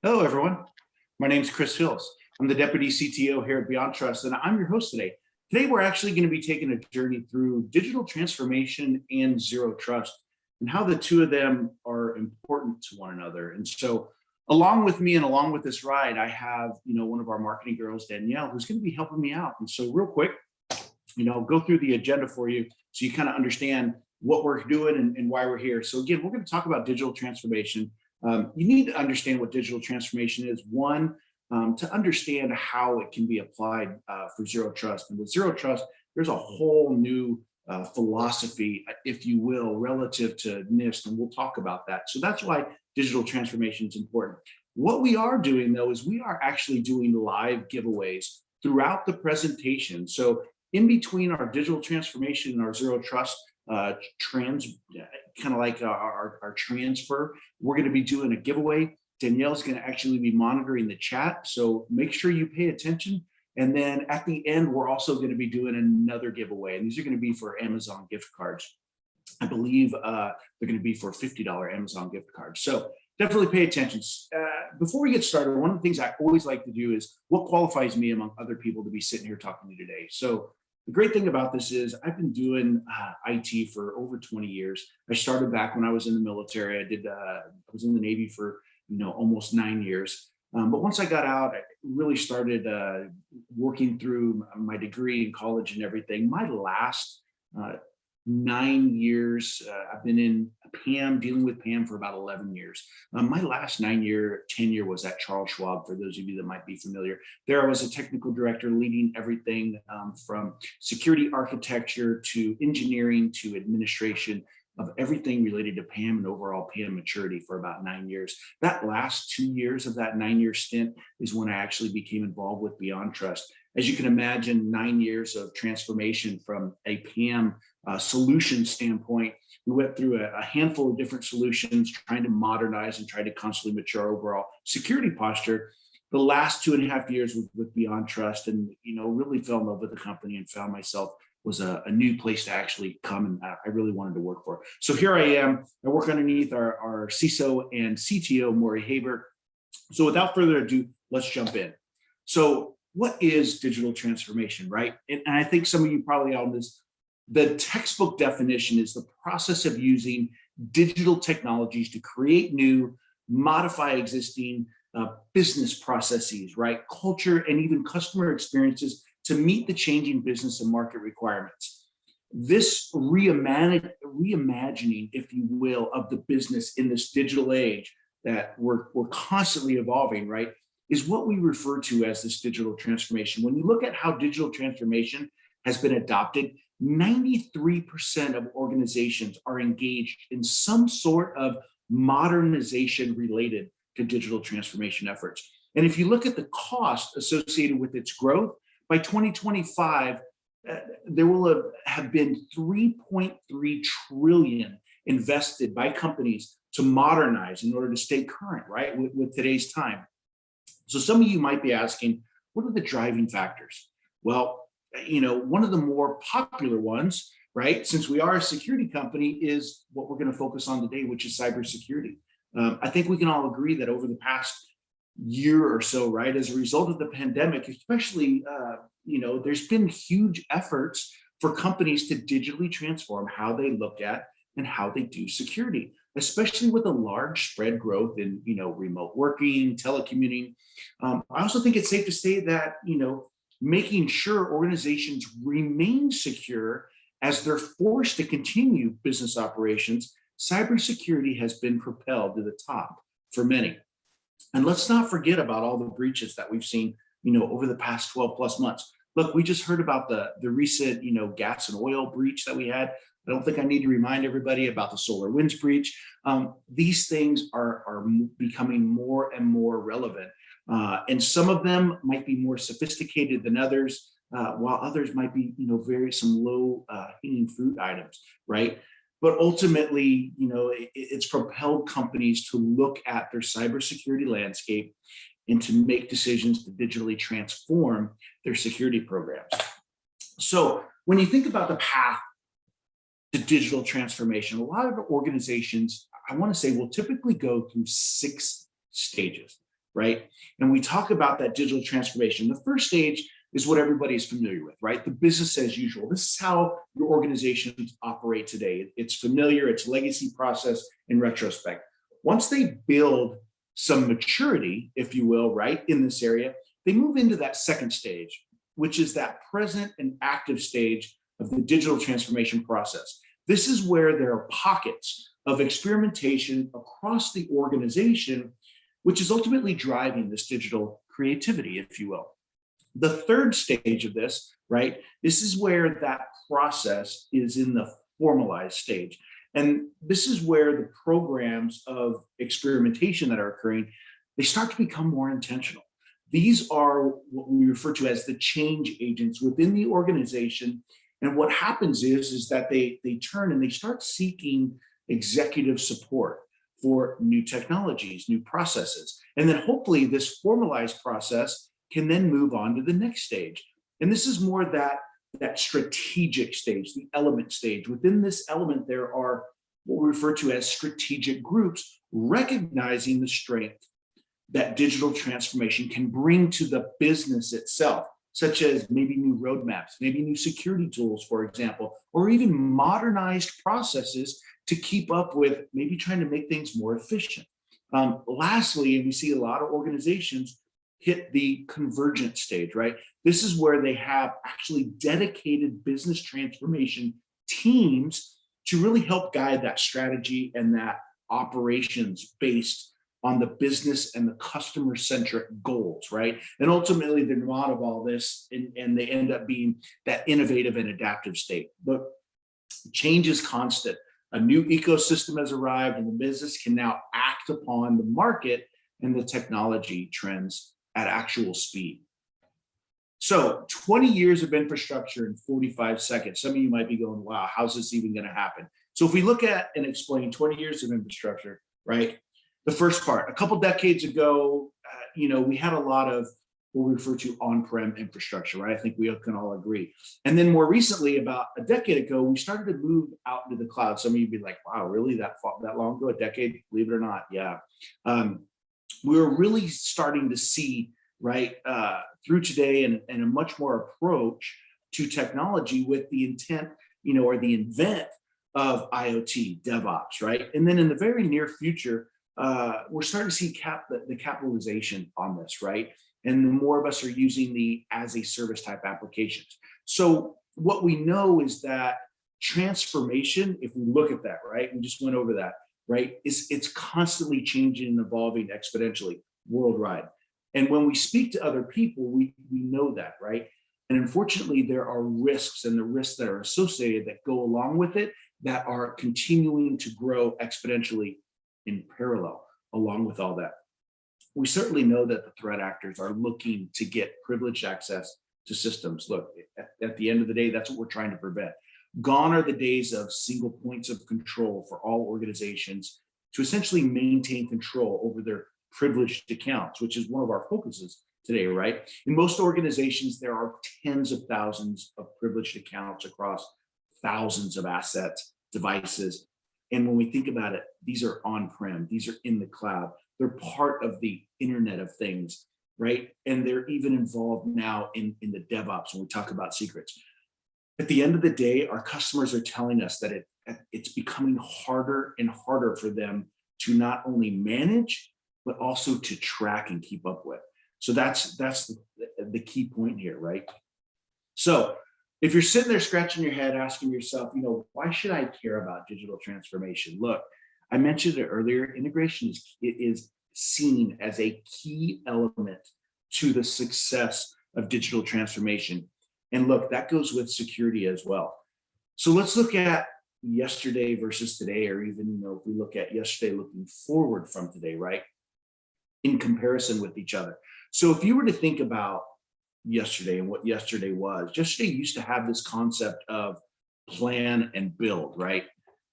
Hello, everyone. My name is Chris Hills. I'm the Deputy CTO here at BeyondTrust, and I'm your host today. Today, we're actually going to be taking a journey through digital transformation and zero trust and how the two of them are important to one another. And so, along with me and along with this ride, I have, one of our marketing girls, Danielle, who's going to be helping me out. And so, real quick, go through the agenda for you so you kind of understand what we're doing and why we're here. So again, we're going to talk about digital transformation. You need to understand what digital transformation is. One, to understand how it can be applied for zero trust. And with zero trust, there's a whole new philosophy, if you will, relative to NIST, and we'll talk about that. So that's why digital transformation is important. What we are doing, though, is we are actually doing live giveaways throughout the presentation. So in between our digital transformation and our zero trust kind of like our transfer, we're going to be doing a giveaway. Danielle's going to actually be monitoring the chat, so make sure you pay attention. And then at the end, we're also going to be doing another giveaway, and these are going to be for Amazon gift cards. I believe they're going to be for $50 Amazon gift cards. So definitely pay attention. Before we get started, one of the things I always like to do is what qualifies me among other people to be sitting here talking to you today. So the great thing about this is I've been doing IT for over 20 years. I started back when I was in the military. I was in the Navy for almost 9 years. But once I got out, I really started working through my degree in college and everything. My last 9 years, I've been in PAM, dealing with PAM for about 11 years. My last 9-year tenure was at Charles Schwab, for those of you that might be familiar. There I was a technical director leading everything from security architecture to engineering to administration of everything related to PAM and overall PAM maturity for about 9 years. That last 2 years of that 9-year stint is when I actually became involved with BeyondTrust. As you can imagine, 9 years of transformation from a PAM solution standpoint. We went through a handful of different solutions, trying to modernize and try to constantly mature our overall security posture. The last 2.5 years with BeyondTrust, and really fell in love with the company and found myself was a new place to actually come, and I really wanted to work for. So here I am. I work underneath our CISO and CTO, Maury Haber. So without further ado, let's jump in. So what is digital transformation, right? And I think some of you probably all know this. The textbook definition is the process of using digital technologies to create new, modify existing business processes, right? Culture and even customer experiences to meet the changing business and market requirements. This reimagining, if you will, of the business in this digital age that we're constantly evolving, right, is what we refer to as this digital transformation. When you look at how digital transformation has been adopted, 93% of organizations are engaged in some sort of modernization related to digital transformation efforts. And if you look at the cost associated with its growth, by 2025, there will have been 3.3 trillion invested by companies to modernize in order to stay current, right, with today's time. So some of you might be asking, what are the driving factors? Well, one of the more popular ones, right, since we are a security company, is what we're going to focus on today, which is cybersecurity. I think we can all agree that over the past year or so, right, as a result of the pandemic, especially, there's been huge efforts for companies to digitally transform how they look at and how they do security, especially with a large spread growth in, remote working, telecommuting. I also think it's safe to say that, making sure organizations remain secure as they're forced to continue business operations, cybersecurity has been propelled to the top for many. And let's not forget about all the breaches that we've seen, over the past 12 plus months. Look, we just heard about the recent, gas and oil breach that we had. I don't think I need to remind everybody about the SolarWinds breach. These things are becoming more and more relevant. And some of them might be more sophisticated than others, while others might be, some low hanging fruit items, right? But ultimately, it's propelled companies to look at their cybersecurity landscape and to make decisions to digitally transform their security programs. So when you think about the path to digital transformation, a lot of organizations, I want to say, will typically go through 6 stages, right? And we talk about that digital transformation. The first stage is what everybody is familiar with, right? The business as usual. This is how your organizations operate today. It's familiar, it's legacy process in retrospect. Once they build some maturity, if you will, right, in this area, they move into that second stage, which is that present and active stage of the digital transformation process. This is where there are pockets of experimentation across the organization, which is ultimately driving this digital creativity, if you will. The third stage of this, right, this is where that process is in the formalized stage. And this is where the programs of experimentation that are occurring, they start to become more intentional. These are what we refer to as the change agents within the organization. And what happens is that they turn and they start seeking executive support for new technologies, new processes. And then hopefully this formalized process can then move on to the next stage. And this is more that strategic stage, the element stage. Within this element, there are what we refer to as strategic groups, recognizing the strength that digital transformation can bring to the business itself, such as maybe new roadmaps, maybe new security tools, for example, or even modernized processes to keep up with maybe trying to make things more efficient. Lastly, and we see a lot of organizations hit the convergent stage, right? This is where they have actually dedicated business transformation teams to really help guide that strategy and that operations based on the business and the customer centric goals, right? And ultimately they're not of all this and they end up being that innovative and adaptive state. But change is constant. A new ecosystem has arrived and the business can now act upon the market and the technology trends at actual speed. So 20 years of infrastructure in 45 seconds. Some of you might be going, wow, how's this even going to happen? So if we look at and explain 20 years of infrastructure, right? The first part, a couple decades ago, we had a lot of what we refer to on-prem infrastructure, right? I think we can all agree. And then more recently, about a decade ago, we started to move out into the cloud. Some of you would be like, wow, really that long ago, a decade? Believe it or not, yeah. We're really starting to see, right, through today and a much more approach to technology with the intent, or the invent of IoT, DevOps, right? And then in the very near future, we're starting to see the capitalization on this, right? And the more of us are using the as a service type applications. So what we know is that transformation, if we look at that, right, we just went over that, right, it's constantly changing and evolving exponentially worldwide. And when we speak to other people, we know that, right? And unfortunately, there are risks and the risks that are associated that go along with it that are continuing to grow exponentially in parallel along with all that. We certainly know that the threat actors are looking to get privileged access to systems. Look, at the end of the day, that's what we're trying to prevent. Gone are the days of single points of control for all organizations to essentially maintain control over their privileged accounts, which is one of our focuses today, right? In most organizations, there are tens of thousands of privileged accounts across thousands of assets, devices. And when we think about it, these are on-prem, these are in the cloud. They're part of the Internet of Things, right? And they're even involved now in the DevOps when we talk about secrets. At the end of the day, our customers are telling us that it's becoming harder and harder for them to not only manage, but also to track and keep up with. So that's the key point here, right? So if you're sitting there scratching your head, asking yourself, why should I care about digital transformation? Look, I mentioned it earlier, integration is seen as a key element to the success of digital transformation. And look, that goes with security as well. So let's look at yesterday versus today, or even, if we look at yesterday looking forward from today, right? In comparison with each other. So if you were to think about yesterday and what yesterday was, yesterday used to have this concept of plan and build, right?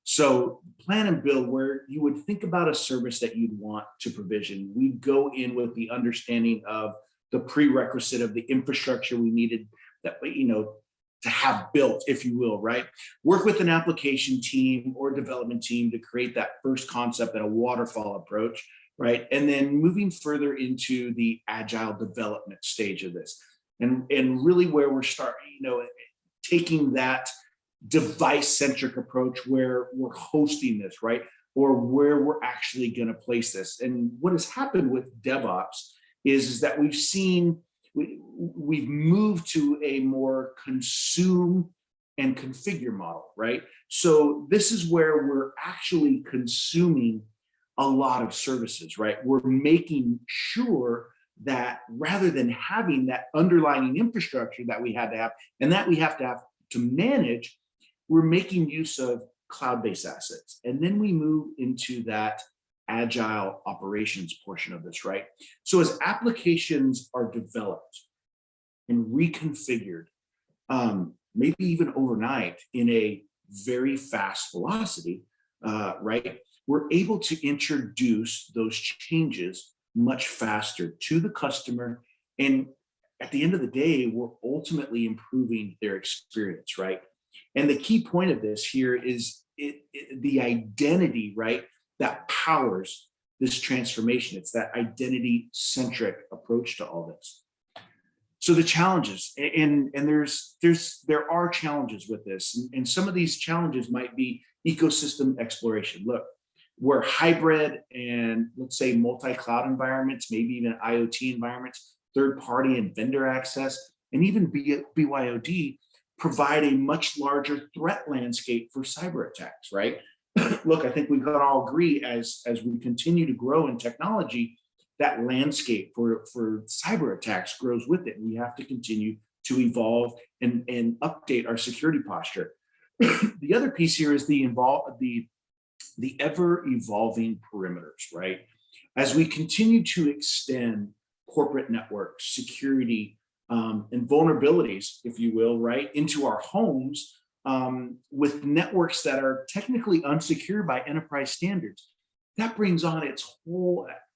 So plan and build, where you would think about a service that you'd want to provision. We'd go in with the understanding of the prerequisite of the infrastructure we needed that, to have built, if you will, right? Work with an application team or development team to create that first concept and a waterfall approach, right? And then moving further into the agile development stage of this. And really where we're starting, taking that device-centric approach where we're hosting this, right? Or where we're actually going to place this. And what has happened with DevOps is that we've moved to a more consume and configure model, right? So this is where we're actually consuming a lot of services, right? We're making sure that rather than having that underlying infrastructure that we had to have and that we have to manage, we're making use of cloud-based assets. And then we move into that agile operations portion of this, right? So as applications are developed and reconfigured, maybe even overnight in a very fast velocity, right? We're able to introduce those changes much faster to the customer. And at the end of the day, we're ultimately improving their experience, right? And the key point of this here is the identity, right, that powers this transformation. It's that identity-centric approach to all this. So the challenges, and there are challenges with this, and some of these challenges might be ecosystem exploration. Look, we're hybrid and let's say multi-cloud environments, maybe even IoT environments, third-party and vendor access, and even BYOD provide a much larger threat landscape for cyber attacks, right? Look, I think we can all agree as we continue to grow in technology, that landscape for cyber attacks grows with it. We have to continue to evolve and update our security posture. The other piece here is the ever evolving perimeters, right? As we continue to extend corporate networks, security, and vulnerabilities, if you will, right, into our homes with networks that are technically unsecured by enterprise standards, that brings on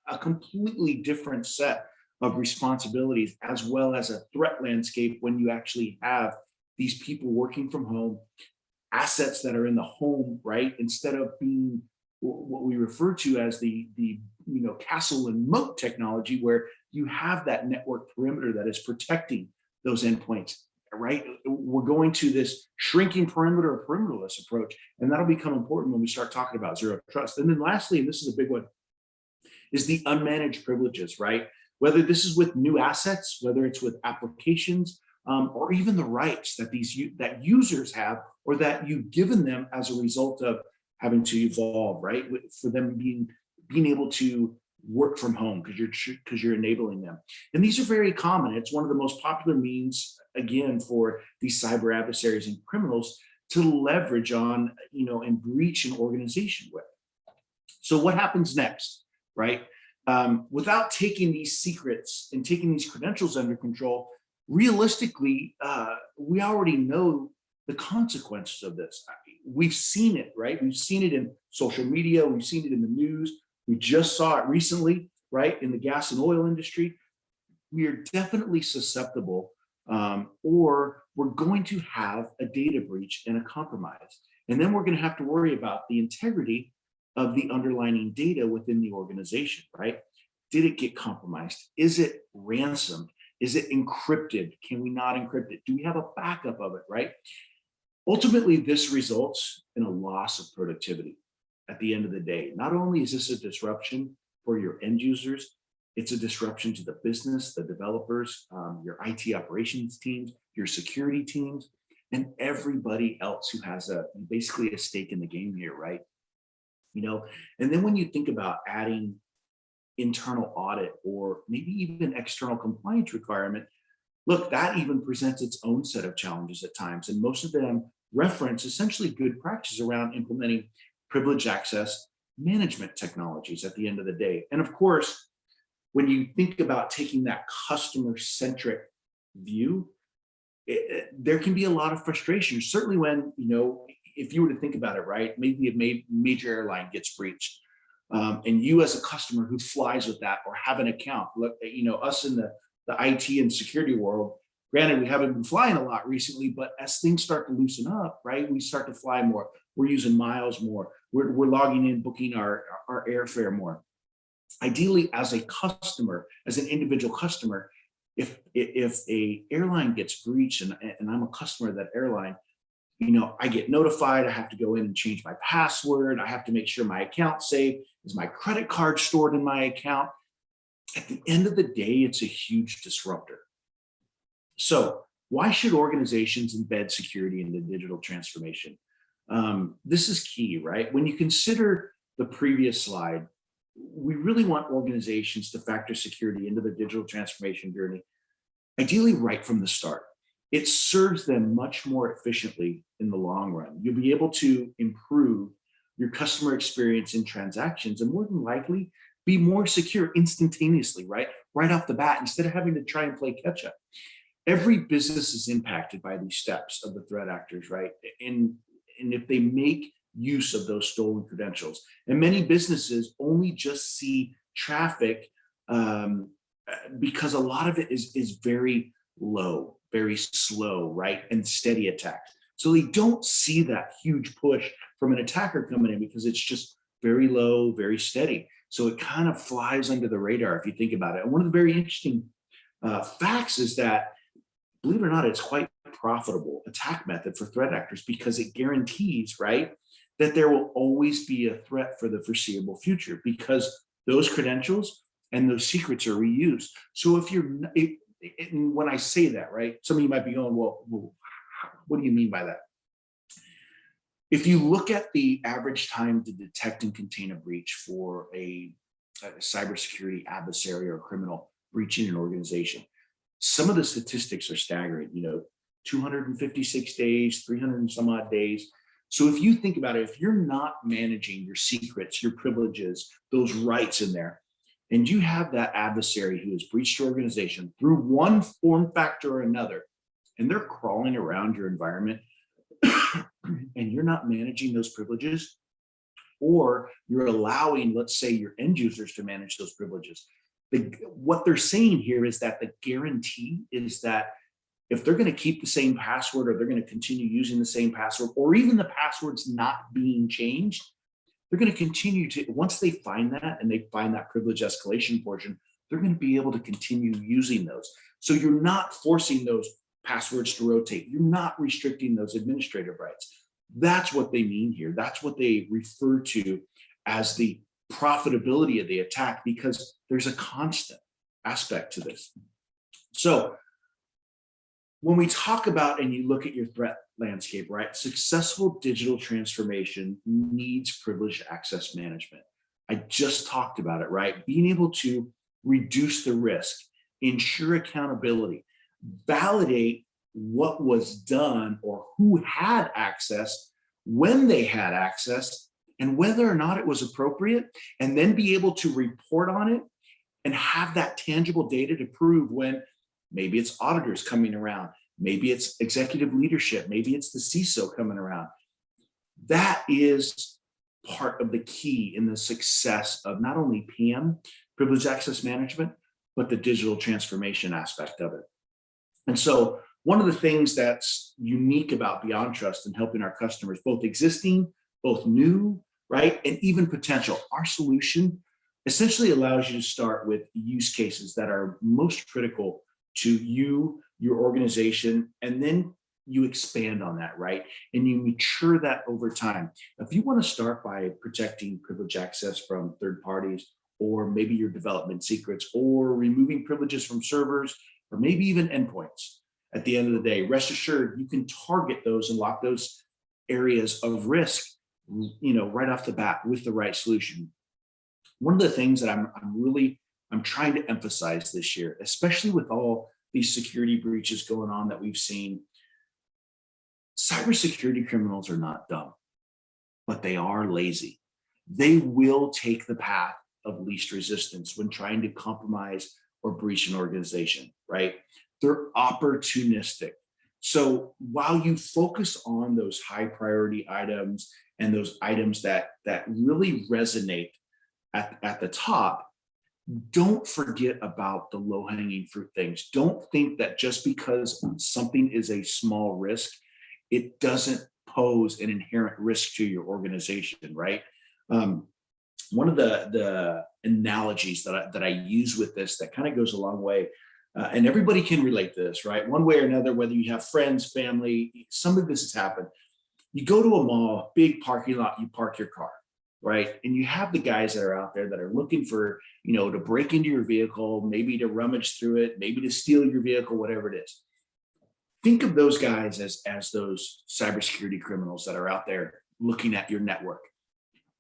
a completely different set of responsibilities, as well as a threat landscape when you actually have these people working from home, assets that are in the home, right? Instead of being what we refer to as the castle and moat technology, where you have that network perimeter that is protecting those endpoints, right? We're going to this shrinking perimeter or perimeterless approach, and that'll become important when we start talking about zero trust. And then lastly, and this is a big one, is the unmanaged privileges, right? Whether this is with new assets, whether it's with applications, or even the rights that that users have, or that you've given them as a result of having to evolve, right? For them being able to work from home because you're enabling them. And these are very common. It's one of the most popular means, again, for these cyber adversaries and criminals to leverage on, and breach an organization with. So what happens next, right? Without taking these secrets and taking these credentials under control, realistically, we already know the consequences of this. We've seen it, right? We've seen it in social media. We've seen it in the news. We just saw it recently, right? In the gas and oil industry. We are definitely susceptible, or we're going to have a data breach and a compromise. And then we're going to have to worry about the integrity of the underlying data within the organization, right? Did it get compromised? Is it ransomed? Is it encrypted? Can we not encrypt it? Do we have a backup of it, right? Ultimately, this results in a loss of productivity at the end of the day. Not only is this a disruption for your end users, it's a disruption to the business, the developers, your IT operations teams, your security teams, and everybody else who has basically a stake in the game here, right? And then when you think about adding internal audit or maybe even external compliance requirement, look, that even presents its own set of challenges at times. And most of them reference essentially good practices around implementing privileged access management technologies at the end of the day. And of course, when you think about taking that customer-centric view, there can be a lot of frustration, certainly when, if you were to think about it, right, maybe a major airline gets breached. And you as a customer who flies with that or have an account, look, us in the IT and security world, granted, we haven't been flying a lot recently, but as things start to loosen up, right, we start to fly more. We're using miles more. We're logging in, booking our airfare more. Ideally, as a customer, as an individual customer, if a airline gets breached and I'm a customer of that airline, I get notified. I have to go in and change my password. I have to make sure my account's safe. Is my credit card stored in my account? At the end of the day, it's a huge disruptor. So why should organizations embed security into digital transformation? This is key, right? When you consider the previous slide, we really want organizations to factor security into their digital transformation journey, ideally right from the start. It serves them much more efficiently in the long run. You'll be able to improve your customer experience in transactions and more than likely be more secure instantaneously, right? Right off the bat, instead of having to try and play catch up. Every business is impacted by these steps of the threat actors, right? And if they make use of those stolen credentials, and many businesses only just see traffic because a lot of it is very low, very slow, right? And steady attacks. So they don't see that huge push from an attacker coming in because it's just very low, very steady. So it kind of flies under the radar if you think about it. And one of the very interesting facts is that, believe it or not, it's quite a profitable attack method for threat actors because it guarantees, right, that there will always be a threat for the foreseeable future because those credentials and those secrets are reused. So if you're, and when I say that, right, some of you might be going, well, what do you mean by that? If you look at the average time to detect and contain a breach for a cybersecurity adversary or criminal breaching an organization, some of the statistics are staggering, 256 days, 300 and some odd days. So if you think about it, if you're not managing your secrets, your privileges, those rights in there, and you have that adversary who has breached your organization through one form factor or another, and they're crawling around your environment, and you're not managing those privileges, or you're allowing, let's say, your end users to manage those privileges. What they're saying here is that the guarantee is that if they're going to keep the same password or they're going to continue using the same password, or even the password's not being changed, they're going to continue to, once they find that and they find that privilege escalation portion, they're going to be able to continue using those. So you're not forcing those passwords to rotate. You're not restricting those administrative rights. That's what they mean here. That's what they refer to as the profitability of the attack, because there's a constant aspect to this. So when we talk about, and you look at your threat landscape, right, successful digital transformation needs privileged access management. I just talked about it, right? Being able to reduce the risk, ensure accountability, validate what was done or who had access, when they had access, and whether or not it was appropriate, and then be able to report on it and have that tangible data to prove when maybe it's auditors coming around, maybe it's executive leadership, maybe it's the CISO coming around. That is part of the key in the success of not only PM, privileged access management, but the digital transformation aspect of it. And so one of the things that's unique about BeyondTrust and helping our customers, both existing, both new, right, and even potential, our solution essentially allows you to start with use cases that are most critical to you, your organization, and then you expand on that, right? And you mature that over time. If you want to start by protecting privileged access from third parties, or maybe your development secrets, or removing privileges from servers, or maybe even endpoints, at the end of the day, rest assured you can target those and lock those areas of risk, right off the bat with the right solution. One of the things that I'm trying to emphasize this year, especially with all these security breaches going on that we've seen, cybersecurity criminals are not dumb, but they are lazy. They will take the path of least resistance when trying to compromise or breach an organization, right? They're opportunistic. So while you focus on those high priority items and those items that really resonate at the top, don't forget about the low-hanging fruit things. Don't think that just because something is a small risk, it doesn't pose an inherent risk to your organization, right? One of the analogies that I use with this that kind of goes a long way. And everybody can relate to this, right? One way or another, whether you have friends, family, some of this has happened. You go to a mall, big parking lot, you park your car, right? And you have the guys that are out there that are looking for, to break into your vehicle, maybe to rummage through it, maybe to steal your vehicle, whatever it is. Think of those guys as those cybersecurity criminals that are out there looking at your network.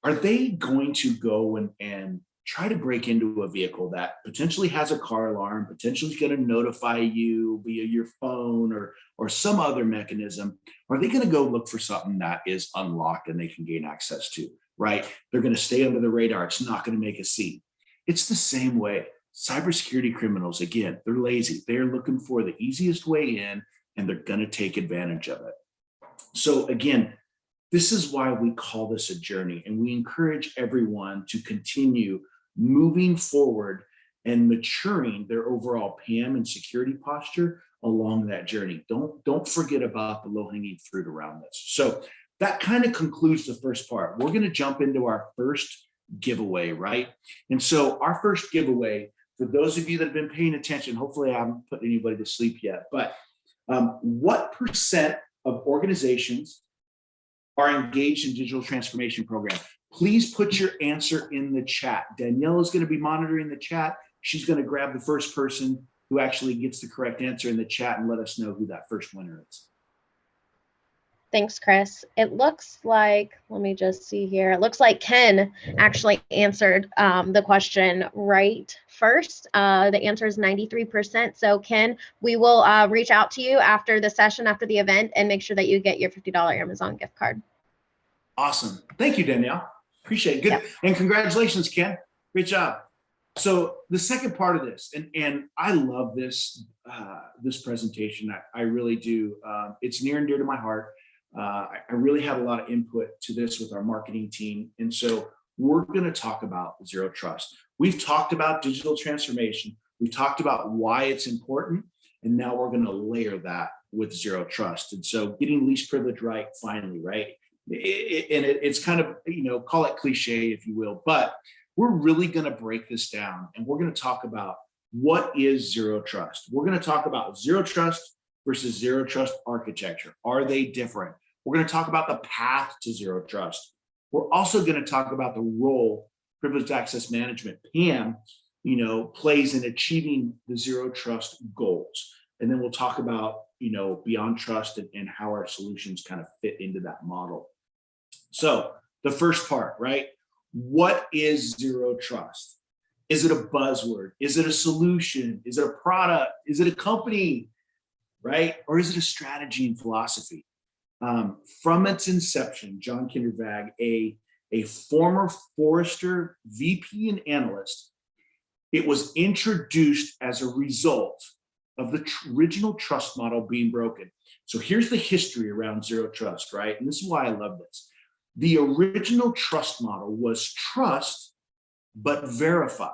Are they going to go and try to break into a vehicle that potentially has a car alarm, potentially is going to notify you via your phone or some other mechanism? Or are they going to go look for something that is unlocked and they can gain access to, right? They're going to stay under the radar. It's not going to make a scene. It's the same way. Cybersecurity criminals, again, they're lazy. They're looking for the easiest way in, and they're going to take advantage of it. So again, this is why we call this a journey, and we encourage everyone to continue moving forward and maturing their overall PAM and security posture along that journey. Don't forget about the low-hanging fruit around this. So that kind of concludes the first part. We're going to jump into our first giveaway, right? And so our first giveaway, for those of you that have been paying attention, hopefully I haven't put anybody to sleep yet, but what percent of organizations are engaged in digital transformation program? Please put your answer in the chat. Danielle is going to be monitoring the chat. She's going to grab the first person who actually gets the correct answer in the chat and let us know who that first winner is. Thanks, Chris. It looks like, let me just see here. It looks like Ken actually answered the question right first. The answer is 93%. So Ken, we will reach out to you after the session, after the event, and make sure that you get your $50 Amazon gift card. Awesome. Thank you, Danielle. Appreciate it. Good. Yep. And congratulations, Ken. Great job. So the second part of this, and I love this this presentation. I really do. It's near and dear to my heart. I really had a lot of input to this with our marketing team. And so we're going to talk about zero trust. We've talked about digital transformation. We've talked about why it's important. And now we're going to layer that with zero trust. And so getting least privilege right, finally, right? It's kind of, call it cliche, if you will, but we're really going to break this down and we're going to talk about what is zero trust. We're going to talk about zero trust versus zero trust architecture. Are they different? We're going to talk about the path to zero trust. We're also going to talk about the role privileged access management, PAM, plays in achieving the zero trust goals. And then we'll talk about, BeyondTrust and how our solutions kind of fit into that model. So the first part, right? What is zero trust? Is it a buzzword? Is it a solution? Is it a product? Is it a company? Right? Or is it a strategy and philosophy? From its inception, John Kindervag, a former Forrester VP and analyst, it was introduced as a result of the original trust model being broken. So here's the history around zero trust, right? And this is why I love this. The original trust model was trust, but verify.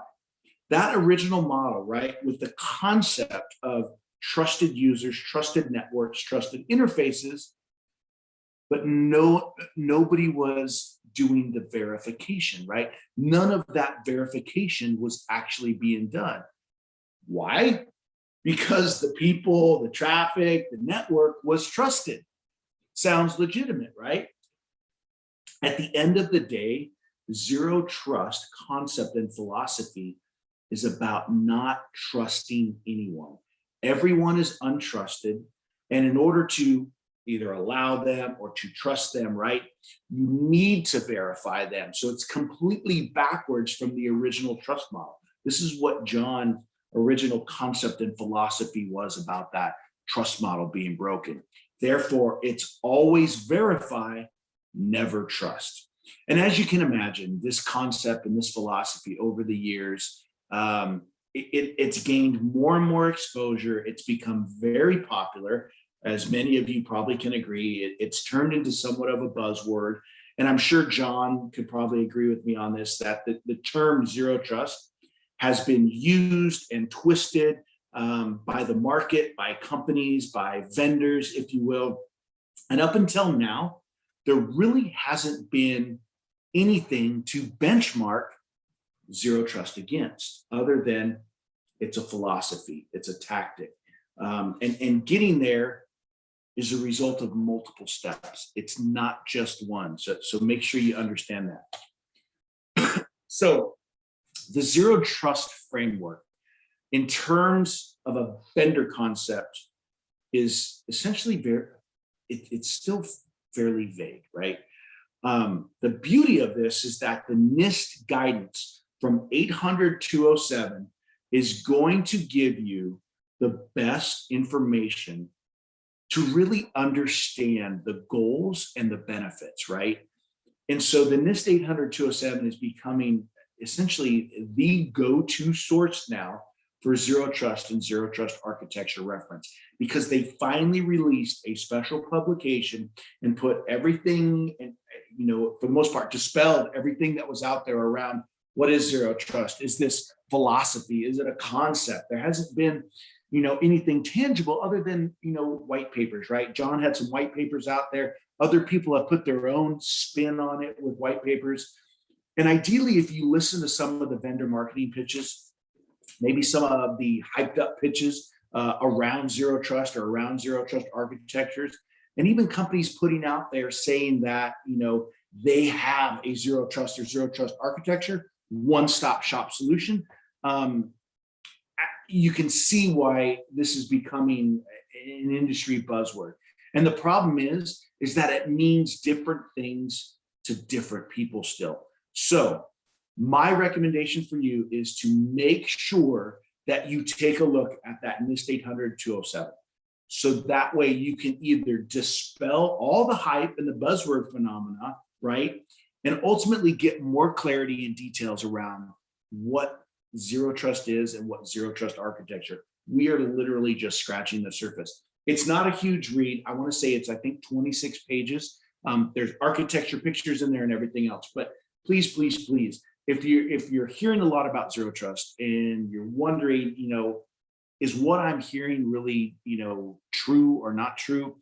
That original model, right, with the concept of trusted users, trusted networks, trusted interfaces, but nobody was doing the verification, right? None of that verification was actually being done. Why? Because the people, the traffic, the network was trusted. Sounds legitimate, right? At the end of the day, zero trust concept and philosophy is about not trusting anyone. Everyone is untrusted. And in order to either allow them or to trust them, right, you need to verify them. So it's completely backwards from the original trust model. This is what John's original concept and philosophy was about that trust model being broken. Therefore, it's always verify, never trust. And as you can imagine, this concept and this philosophy over the years, it's gained more and more exposure. It's become very popular. As many of you probably can agree, it's turned into somewhat of a buzzword. And I'm sure John could probably agree with me on this, that the term zero trust has been used and twisted by the market, by companies, by vendors, if you will. And up until now, there really hasn't been anything to benchmark zero trust against, other than it's a philosophy, it's a tactic. And getting there is a result of multiple steps. It's not just one. So make sure you understand that. So the zero trust framework, in terms of a vendor concept, is essentially it's still fairly vague, right? The beauty of this is that the NIST guidance from 800-207 is going to give you the best information to really understand the goals and the benefits, right? And so the NIST 800-207 is becoming essentially the go-to source now for zero trust and zero trust architecture reference, because they finally released a special publication and put everything, and for the most part, dispelled everything that was out there around what is zero trust. Is this philosophy? Is it a concept? There hasn't been anything tangible other than white papers, right? John had some white papers out there. Other people have put their own spin on it with white papers. And ideally, if you listen to some of the vendor marketing pitches, maybe some of the hyped up pitches around zero trust or around zero trust architectures, and even companies putting out there saying that they have a zero trust or zero trust architecture, one-stop shop solution, you can see why this is becoming an industry buzzword. And the problem is that it means different things to different people still. So my recommendation for you is to make sure that you take a look at that NIST 800-207. So that way you can either dispel all the hype and the buzzword phenomena, right? And ultimately get more clarity and details around what zero trust is and what zero trust architecture. We are literally just scratching the surface. It's not a huge read. I want to say it's, I think, 26 pages. There's architecture pictures in there and everything else. But please, please, please, if you're hearing a lot about zero trust and you're wondering, is what I'm hearing really, true or not true?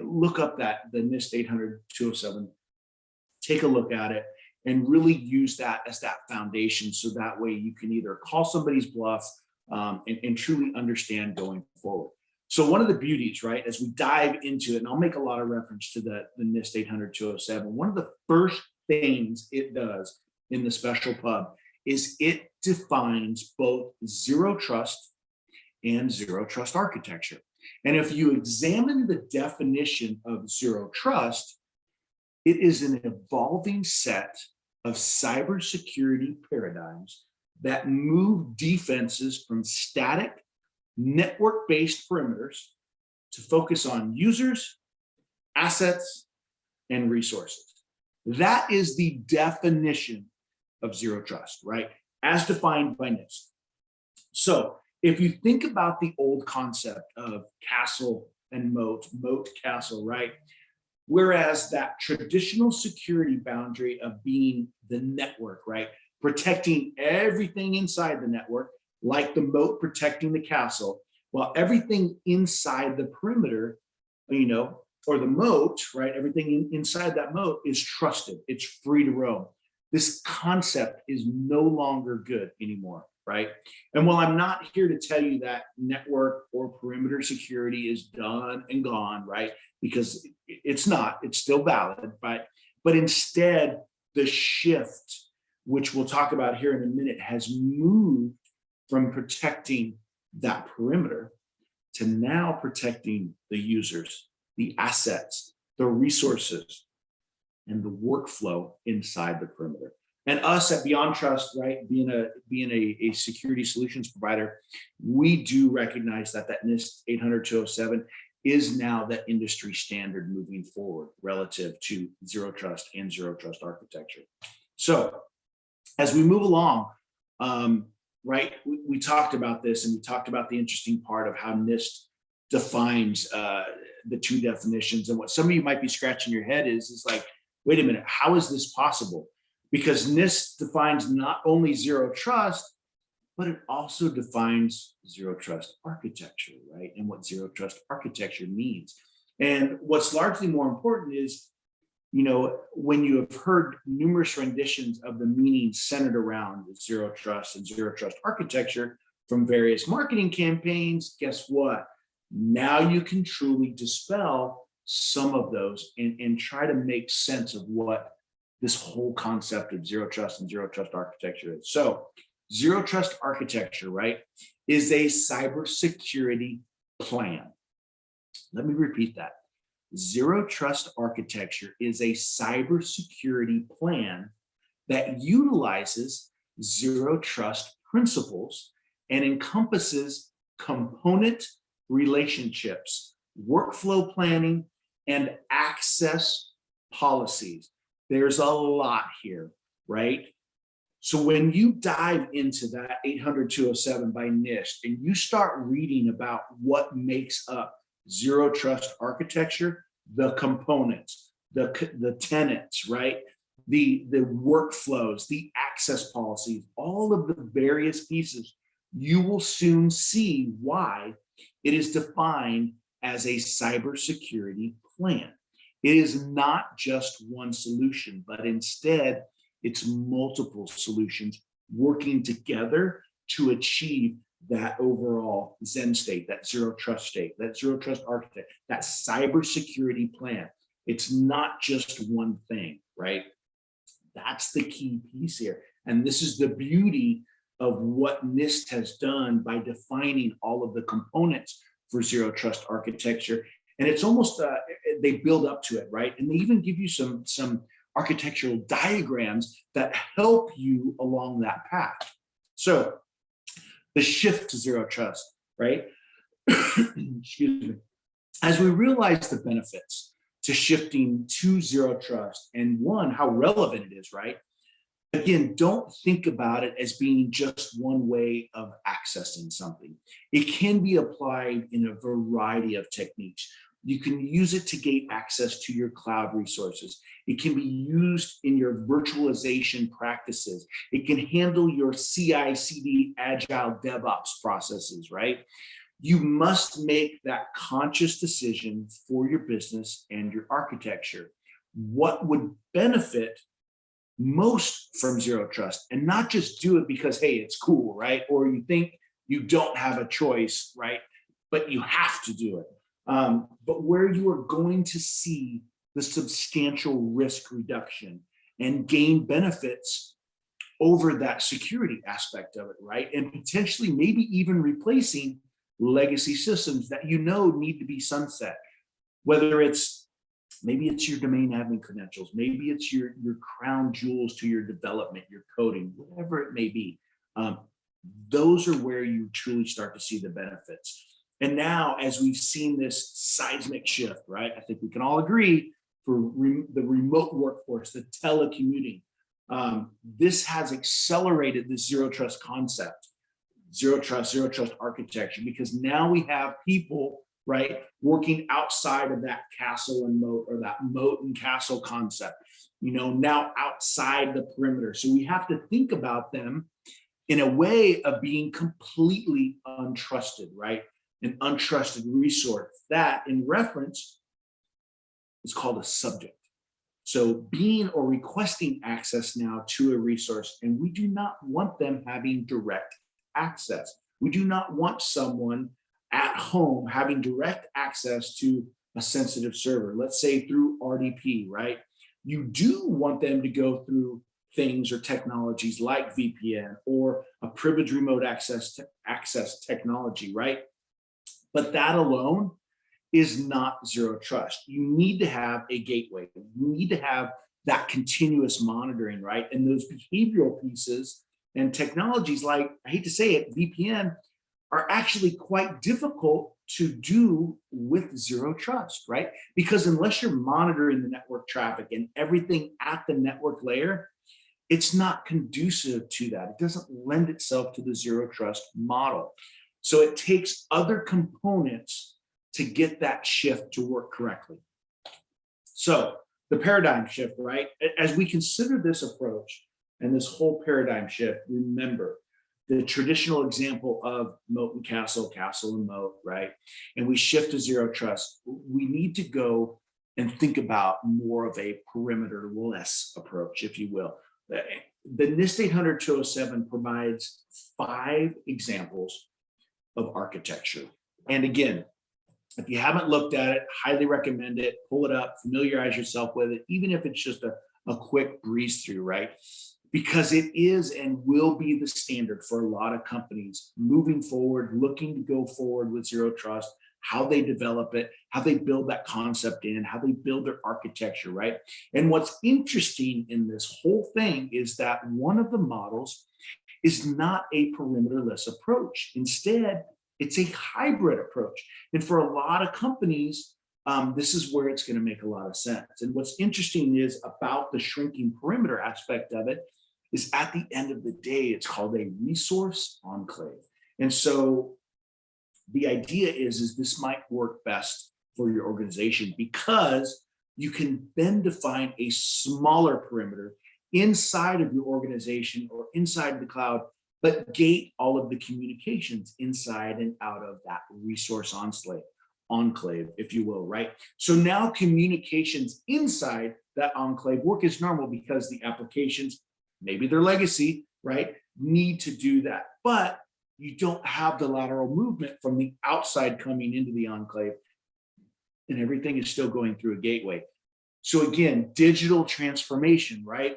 Look up the NIST 800-207. Take a look at it and really use that as that foundation. So that way you can either call somebody's bluff and truly understand going forward. So one of the beauties, right, as we dive into it, and I'll make a lot of reference to the NIST 800-207, one of the first things it does in the special pub is it defines both zero trust and zero trust architecture. And if you examine the definition of zero trust, it is an evolving set of cybersecurity paradigms that move defenses from static network-based perimeters to focus on users, assets, and resources. That is the definition of zero trust, right? As defined by NIST. So if you think about the old concept of castle and moat castle, right? Whereas that traditional security boundary of being the network, right? Protecting everything inside the network, like the moat protecting the castle, while everything inside the perimeter, or the moat, right? Everything inside that moat is trusted. It's free to roam. This concept is no longer good anymore, right? And while I'm not here to tell you that network or perimeter security is done and gone, right? Because it's not, it's still valid, but instead the shift, which we'll talk about here in a minute, has moved from protecting that perimeter to now protecting the users, the assets, the resources, and the workflow inside the perimeter. And us at BeyondTrust, right, being a security solutions provider, we do recognize that NIST 800-207 is now the industry standard moving forward relative to zero trust and zero trust architecture. So as we move along, right, we talked about this, and we talked about the interesting part of how NIST defines the two definitions. And what some of you might be scratching your head is like, wait a minute, how is this possible? Because NIST defines not only zero trust, but it also defines zero trust architecture, right? And what zero trust architecture means. And what's largely more important is when you have heard numerous renditions of the meaning centered around zero trust and zero trust architecture from various marketing campaigns, guess what? Now you can truly dispel some of those and try to make sense of what this whole concept of zero trust and zero trust architecture is. So zero trust architecture, right, is a cybersecurity plan. Let me repeat that. Zero trust architecture is a cybersecurity plan that utilizes zero trust principles and encompasses component relationships, workflow planning, and access policies. There's a lot here, right? So when you dive into that 800-207 by NIST and you start reading about what makes up zero trust architecture, the components, the tenants, right? The workflows, the access policies, all of the various pieces, you will soon see why it is defined as a cybersecurity plan. It is not just one solution, but instead it's multiple solutions working together to achieve that overall Zen state, that zero trust state, that zero trust architect, that cybersecurity plan. It's not just one thing, right? That's the key piece here. And this is the beauty of what NIST has done by defining all of the components for zero trust architecture. And it's almost, they build up to it, right? And they even give you some architectural diagrams that help you along that path. So the shift to zero trust, right? Excuse me. As we realize the benefits to shifting to zero trust and one, how relevant it is, right? Again, don't think about it as being just one way of accessing something. It can be applied in a variety of techniques. You can use it to gain access to your cloud resources. It can be used in your virtualization practices. It can handle your CI/CD agile DevOps processes, right? You must make that conscious decision for your business and your architecture. What would benefit most from zero trust, and not just do it because, hey, it's cool, right? Or you think you don't have a choice, right? But you have to do it. But where you are going to see the substantial risk reduction and gain benefits over that security aspect of it, right? And potentially maybe even replacing legacy systems that need to be sunset, whether maybe it's your domain admin credentials, maybe it's your crown jewels to your development, your coding, whatever it may be. Those are where you truly start to see the benefits. And now, as we've seen this seismic shift, right? I think we can all agree for the remote workforce, the telecommuting, this has accelerated this zero trust concept, zero trust architecture, because now we have people, right, working outside of that castle and moat, or that moat and castle concept, now outside the perimeter. So we have to think about them in a way of being completely untrusted, right? An untrusted resource that, in reference, is called a subject. So being or requesting access now to a resource, and we do not want them having direct access. We do not want someone at home having direct access to a sensitive server, let's say through RDP, right? You do want them to go through things or technologies like VPN or a privileged remote access technology, right? But that alone is not zero trust. You need to have a gateway. You need to have that continuous monitoring, right? And those behavioral pieces and technologies like, I hate to say it, VPN, are actually quite difficult to do with zero trust, right? Because unless you're monitoring the network traffic and everything at the network layer, it's not conducive to that. It doesn't lend itself to the zero trust model. So it takes other components to get that shift to work correctly. So the paradigm shift, right? As we consider this approach and this whole paradigm shift, remember the traditional example of moat and castle, castle and moat, right? And we shift to zero trust. We need to go and think about more of a perimeter-less approach, if you will. The NIST 800-207 provides 5 examples of architecture. And again, if you haven't looked at it, highly recommend it. Pull it up, familiarize yourself with it, even if it's just a quick breeze through, right? Because it is and will be the standard for a lot of companies moving forward, looking to go forward with zero trust, how they develop it, how they build that concept in, how they build their architecture, right? And what's interesting in this whole thing is that one of the models is not a perimeterless approach. Instead, it's a hybrid approach. And for a lot of companies, this is where it's going to make a lot of sense. And what's interesting is about the shrinking perimeter aspect of it is at the end of the day, it's called a resource enclave. And so the idea is this might work best for your organization because you can then define a smaller perimeter inside of your organization or inside the cloud, but gate all of the communications inside and out of that resource enclave, if you will, right? So now communications inside that enclave work as normal because the applications, maybe they're legacy, right, need to do that. But you don't have the lateral movement from the outside coming into the enclave, and everything is still going through a gateway. So again, digital transformation, right?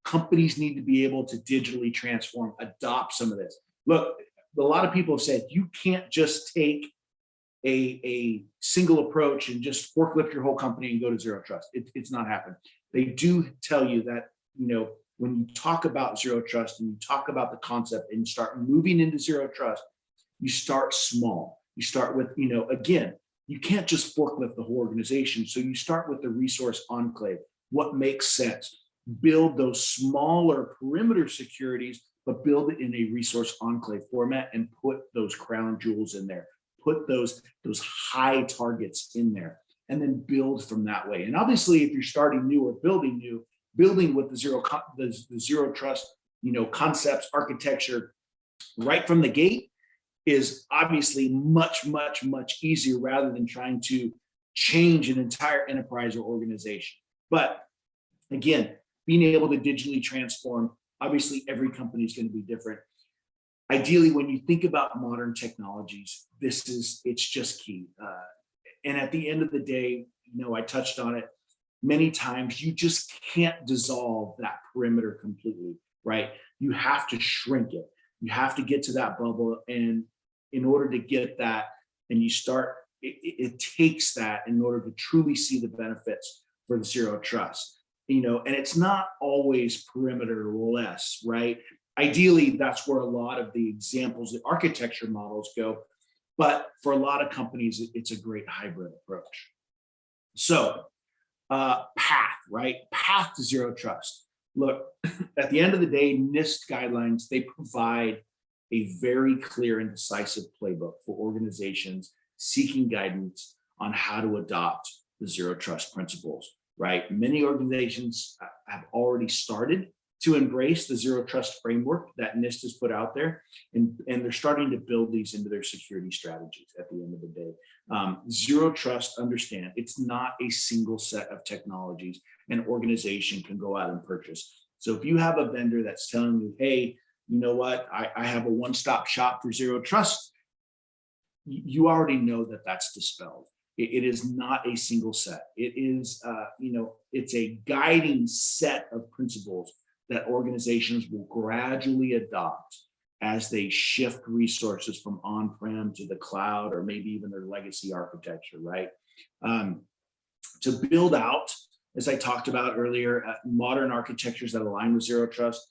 Companies need to be able to digitally transform, adopt some of this. Look, a lot of people have said you can't just take a single approach and just forklift your whole company and go to zero trust. It's not happening. They do tell you that, when you talk about zero trust and you talk about the concept and you start moving into zero trust, you start small. You start with, again, you can't just forklift the whole organization. So you start with the resource enclave. What makes sense? Build those smaller perimeter securities, but build it in a resource enclave format and put those crown jewels in there. Put those high targets in there and then build from that way. And obviously, if you're starting new or building new, building with the zero trust, concepts, architecture right from the gate is obviously much, much, much easier rather than trying to change an entire enterprise or organization. But again, being able to digitally transform, obviously every company is going to be different. Ideally, when you think about modern technologies, it's just key. And at the end of the day, I touched on it many times, you just can't dissolve that perimeter completely, right? You have to shrink it. You have to get to that bubble. And in order to get that, and you start, it takes that in order to truly see the benefits for the zero trust, and it's not always perimeter less, right? Ideally, that's where a lot of the examples, the architecture models go. But for a lot of companies, it's a great hybrid approach. So path, right? Path to zero trust. Look, at the end of the day, NIST guidelines, they provide a very clear and decisive playbook for organizations seeking guidance on how to adopt the zero trust principles, right? Many organizations have already started to embrace the zero trust framework that NIST has put out there, and they're starting to build these into their security strategies at the end of the day. Zero trust, understand, it's not a single set of technologies an organization can go out and purchase. So if you have a vendor that's telling you, hey, you know what, I have a one-stop shop for zero trust, you already know that that's dispelled. It is not a single set. It is, it's a guiding set of principles that organizations will gradually adopt as they shift resources from on-prem to the cloud, or maybe even their legacy architecture, right? To build out, as I talked about earlier, modern architectures that align with zero trust,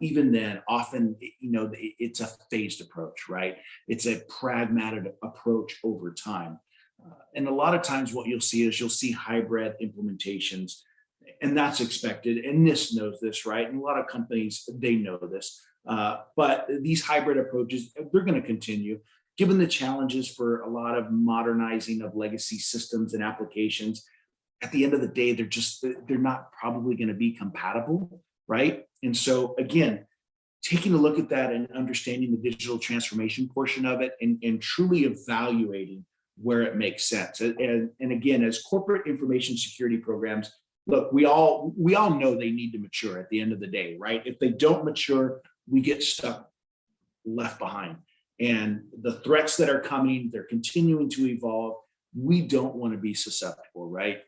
even then, often, it's a phased approach, right? It's a pragmatic approach over time. And a lot of times what you'll see hybrid implementations, and that's expected. And NIST knows this, right? And a lot of companies, they know this. But these hybrid approaches, they're going to continue, given the challenges for a lot of modernizing of legacy systems and applications. At the end of the day, they're not probably going to be compatible, right? And so again, taking a look at that and understanding the digital transformation portion of it, and truly evaluating where it makes sense. And again, as corporate information security programs, look, we all know they need to mature at the end of the day, right? If they don't mature, we get stuck left behind. And the threats that are coming, they're continuing to evolve. We don't want to be susceptible, right?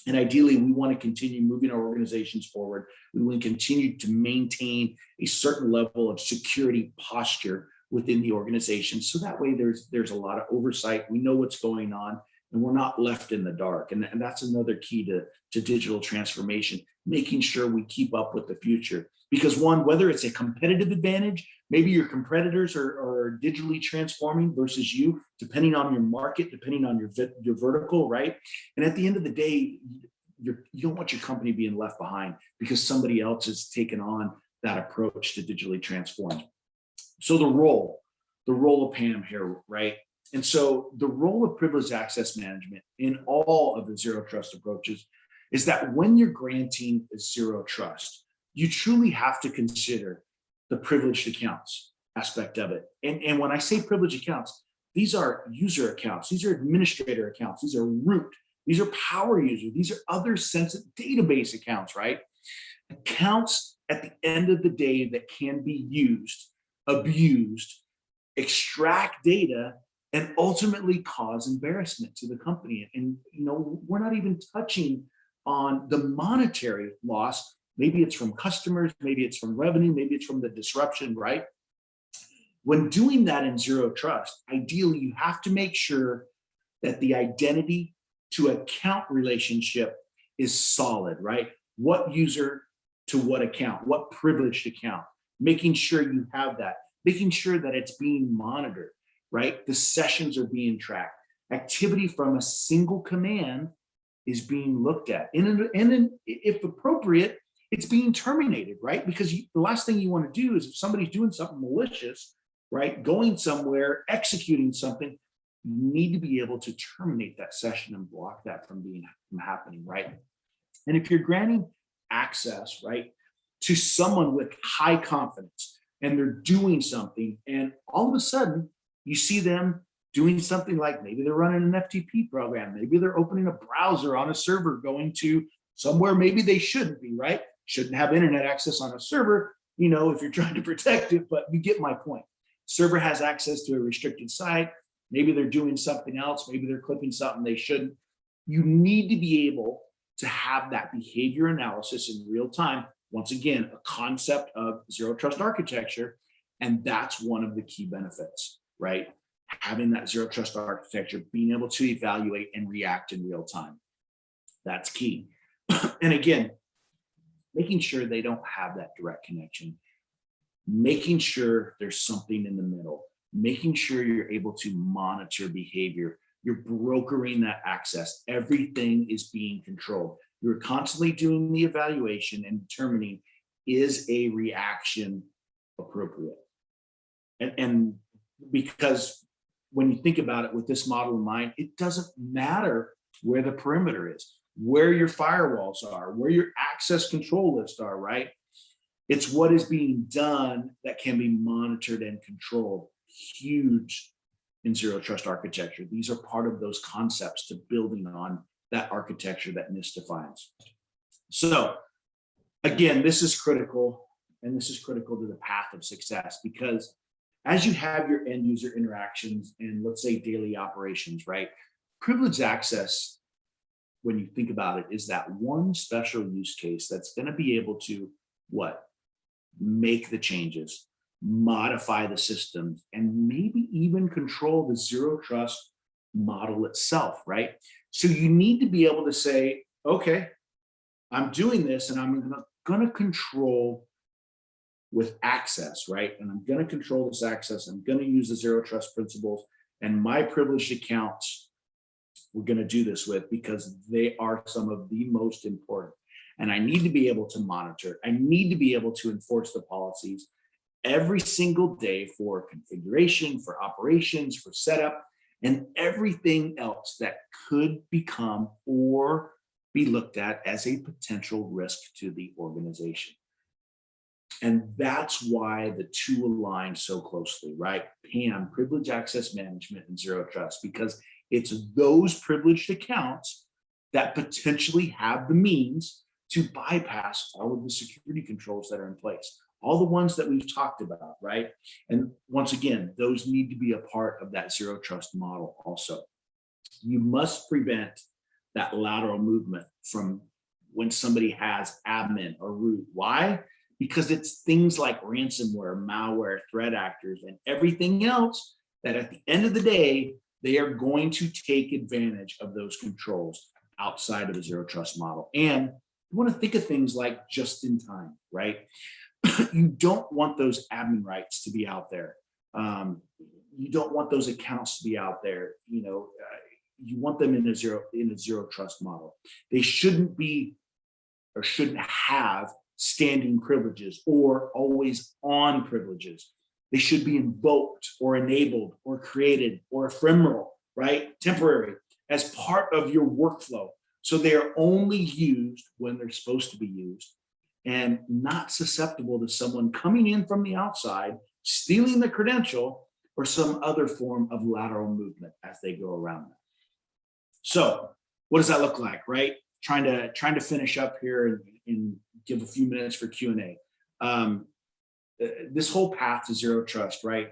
And ideally, we want to continue moving our organizations forward. We want to continue to maintain a certain level of security posture within the organization. So that way there's a lot of oversight. We know what's going on and we're not left in the dark. And that's another key to digital transformation, making sure we keep up with the future. Because one, whether it's a competitive advantage, maybe your competitors are digitally transforming versus you, depending on your market, depending on your vertical, right? And at the end of the day, you don't want your company being left behind because somebody else has taken on that approach to digitally transform. So the role of PAM here, right? And so the role of privileged access management in all of the zero trust approaches is that when you're granting a zero trust, you truly have to consider the privileged accounts aspect of it. And when I say privileged accounts, these are user accounts, these are administrator accounts, these are root, these are power users, these are other sensitive database accounts, right? Accounts at the end of the day that can be used, abused, extract data, and ultimately cause embarrassment to the company. And we're not even touching on the monetary loss. Maybe it's from customers, maybe it's from revenue, maybe it's from the disruption, right? When doing that in zero trust, ideally you have to make sure that the identity to account relationship is solid, right? What user to what account, what privileged account, making sure you have that, making sure that it's being monitored, right? The sessions are being tracked. Activity from a single command is being looked at. And if appropriate, it's being terminated, right? Because the last thing you want to do is if somebody's doing something malicious, right, going somewhere, executing something, you need to be able to terminate that session and block that from happening, right? And if you're granting access, right, to someone with high confidence and they're doing something and all of a sudden you see them doing something like maybe they're running an FTP program, maybe they're opening a browser on a server going to somewhere maybe they shouldn't be, right? Shouldn't have internet access on a server, if you're trying to protect it, but you get my point. Server has access to a restricted site. Maybe they're doing something else. Maybe they're clicking something they shouldn't. You need to be able to have that behavior analysis in real time. Once again, a concept of zero trust architecture. And that's one of the key benefits, right? Having that zero trust architecture, being able to evaluate and react in real time. That's key. And again, making sure they don't have that direct connection, making sure there's something in the middle, making sure you're able to monitor behavior. You're brokering that access. Everything is being controlled. You're constantly doing the evaluation and determining, is a reaction appropriate? And because when you think about it with this model in mind, it doesn't matter where the perimeter is, where your firewalls are, where your access control lists are, right? It's what is being done that can be monitored and controlled. Huge in zero trust architecture. These are part of those concepts to building on that architecture that NIST defines. So again, this is critical, and this is critical to the path of success, because as you have your end user interactions and let's say daily operations, right? Privileged access, when you think about it, is that one special use case that's going to be able to what? Make the changes, modify the systems, and maybe even control the zero trust model itself, right? So you need to be able to say, okay, I'm doing this and I'm going to control with access, right? And I'm going to control this access. I'm going to use the zero trust principles and my privileged accounts we're going to do this with because they are some of the most important. And I need to be able to monitor. I need to be able to enforce the policies every single day for configuration, for operations, for setup, and everything else that could become or be looked at as a potential risk to the organization. And that's why the two align so closely, right? PAM, privilege access management, and zero trust, because it's those privileged accounts that potentially have the means to bypass all of the security controls that are in place, all the ones that we've talked about, right? And once again, those need to be a part of that zero trust model also. You must prevent that lateral movement from when somebody has admin or root. Why? Because it's things like ransomware, malware, threat actors, and everything else that at the end of the day, they are going to take advantage of those controls outside of the zero trust model. And you want to think of things like just in time, right? You don't want those admin rights to be out there. You don't want those accounts to be out there. You want them in a zero trust model. They shouldn't be or shouldn't have standing privileges or always on privileges. They should be invoked or enabled or created or ephemeral, right? Temporary, as part of your workflow. So they are only used when they're supposed to be used and not susceptible to someone coming in from the outside, stealing the credential or some other form of lateral movement as they go around that. So what does that look like, right? Trying to finish up here and give a few minutes for Q&A. This whole path to zero trust, right,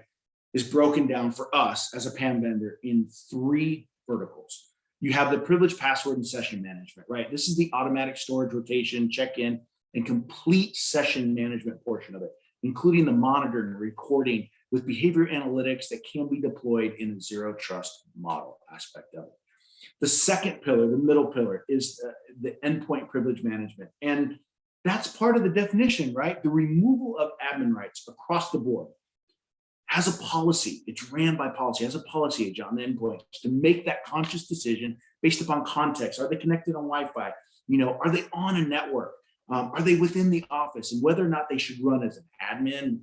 is broken down for us as a PAM vendor in 3 verticals. You have the privileged password and session management, right? This is the automatic storage, rotation, check-in, and complete session management portion of it, including the monitoring and recording with behavior analytics that can be deployed in a zero trust model aspect of it. The second pillar, the middle pillar, is the endpoint privilege management. And that's part of the definition, right? The removal of admin rights across the board has a policy. It's ran by policy, has a policy on the endpoint to make that conscious decision based upon context. Are they connected on Wi-Fi? Are they on a network? Are they within the office? And whether or not they should run as an admin,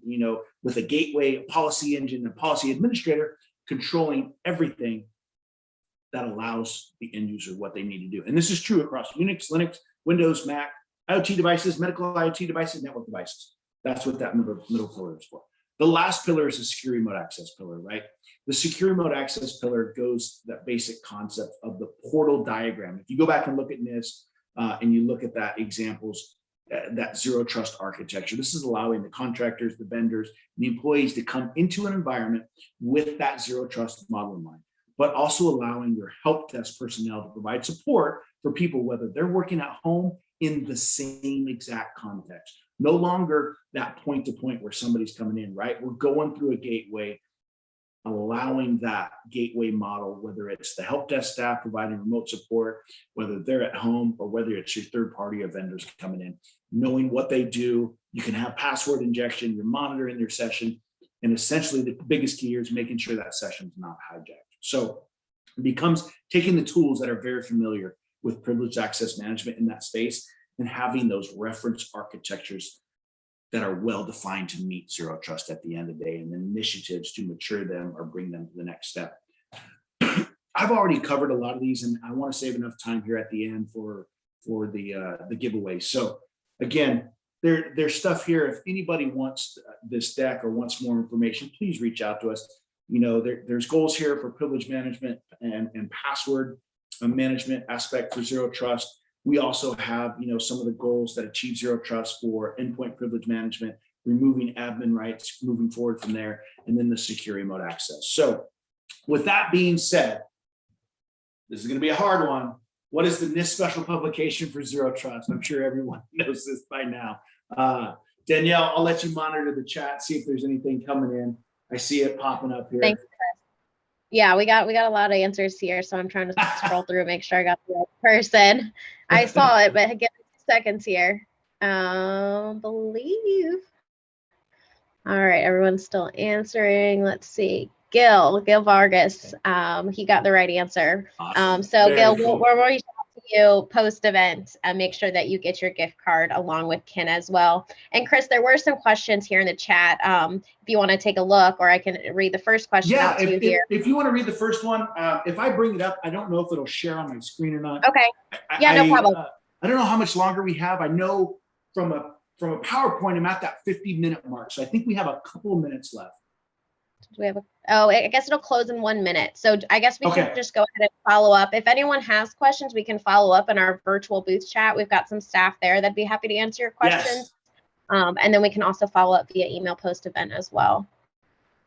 with a gateway, a policy engine, a policy administrator, controlling everything that allows the end user what they need to do. And this is true across Unix, Linux, Windows, Mac, IoT devices, medical IoT devices, network devices. That's what that middle pillar is for. The last pillar is the secure remote access pillar, right? The secure remote access pillar goes that basic concept of the portal diagram. If you go back and look at NIST and you look at that examples, that zero trust architecture, this is allowing the contractors, the vendors, the employees to come into an environment with that zero trust model in mind, but also allowing your help desk personnel to provide support for people, whether they're working at home in the same exact context. No longer that point to point where somebody's coming in, right? We're going through a gateway, allowing that gateway model, whether it's the help desk staff providing remote support, whether they're at home or whether it's your third party or vendors coming in, knowing what they do. You can have password injection, you're monitoring their session. And essentially the biggest key here is making sure that session's not hijacked. So it becomes taking the tools that are very familiar with privileged access management in that space and having those reference architectures that are well defined to meet zero trust at the end of the day, and initiatives to mature them or bring them to the next step. I've already covered a lot of these, and I want to save enough time here at the end for the giveaway. So again, there's stuff here. If anybody wants this deck or wants more information, please reach out to us. There's goals here for privilege management and password management aspect for zero trust. We also have, some of the goals that achieve zero trust for endpoint privilege management, removing admin rights, moving forward from there, and then the secure remote access. So with that being said, this is going to be a hard one. What is the NIST special publication for zero trust? I'm sure everyone knows this by now. Danielle, I'll let you monitor the chat, see if there's anything coming in. I see it popping up here. Thanks, Chris. Yeah, we got a lot of answers here, so I'm trying to scroll through and make sure I got the right person. I saw it, but give me 2 seconds here. Believe. All right, everyone's still answering. Let's see. Gil Vargas, he got the right answer. Awesome. So Gil, cool. we'll reach out to you post-event and make sure that you get your gift card along with Ken as well. And Chris, there were some questions here in the chat. If you want to take a look, or I can read the first question out to you here. If you want to read the first one, if I bring it up, I don't know if it'll share on my screen or not. Okay. Yeah, no problem. I don't know how much longer we have. I know from a from a PowerPoint, I'm at that 50-minute mark. So I think we have a couple of minutes left. Do we have I guess it'll close in 1 minute. So I guess we can just go ahead and follow up. If anyone has questions, we can follow up in our virtual booth chat. We've got some staff there that'd be happy to answer your questions. Yes. And then we can also follow up via email post-event as well.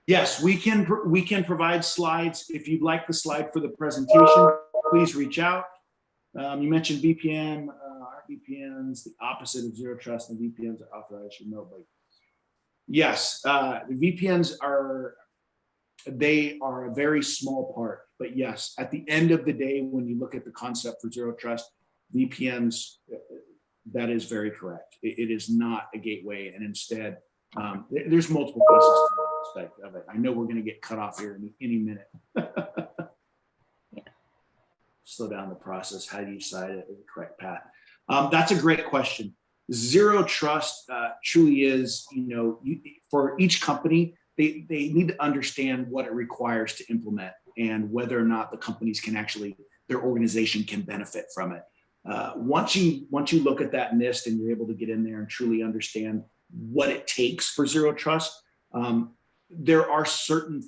Yes, we can provide slides. If you'd like the slide for the presentation, please reach out. You mentioned VPN. Our VPNs, the opposite of zero trust, and VPNs are authorized remotely. Yes, the VPNs are a very small part, but yes, at the end of the day, when you look at the concept for zero trust, VPNs, that is very correct. It is not a gateway, and instead, there's multiple pieces to the aspect of it. I know we're going to get cut off here any minute. Yeah. Slow down the process. How do you decide it is the correct path? That's a great question. Zero trust truly is, for each company, they need to understand what it requires to implement and whether or not the companies can actually, their organization can benefit from it. Once you look at that NIST and you're able to get in there and truly understand what it takes for zero trust, there are certain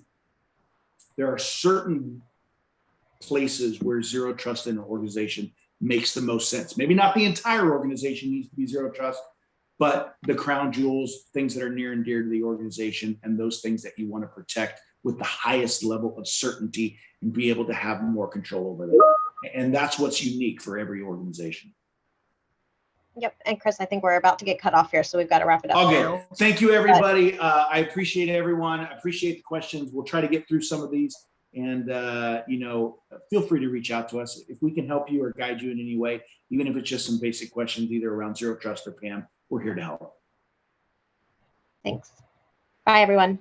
places where zero trust in an organization makes the most sense. Maybe not the entire organization needs to be zero trust, but the crown jewels, things that are near and dear to the organization, and those things that you want to protect with the highest level of certainty and be able to have more control over them. And that's what's unique for every organization. Yep. And Chris, I think we're about to get cut off here, so we've got to wrap it up now. Okay. Thank you, everybody. I appreciate everyone. I appreciate the questions. We'll try to get through some of these. And, feel free to reach out to us if we can help you or guide you in any way, even if it's just some basic questions, either around zero trust or PAM. We're here to help. Thanks. Bye, everyone.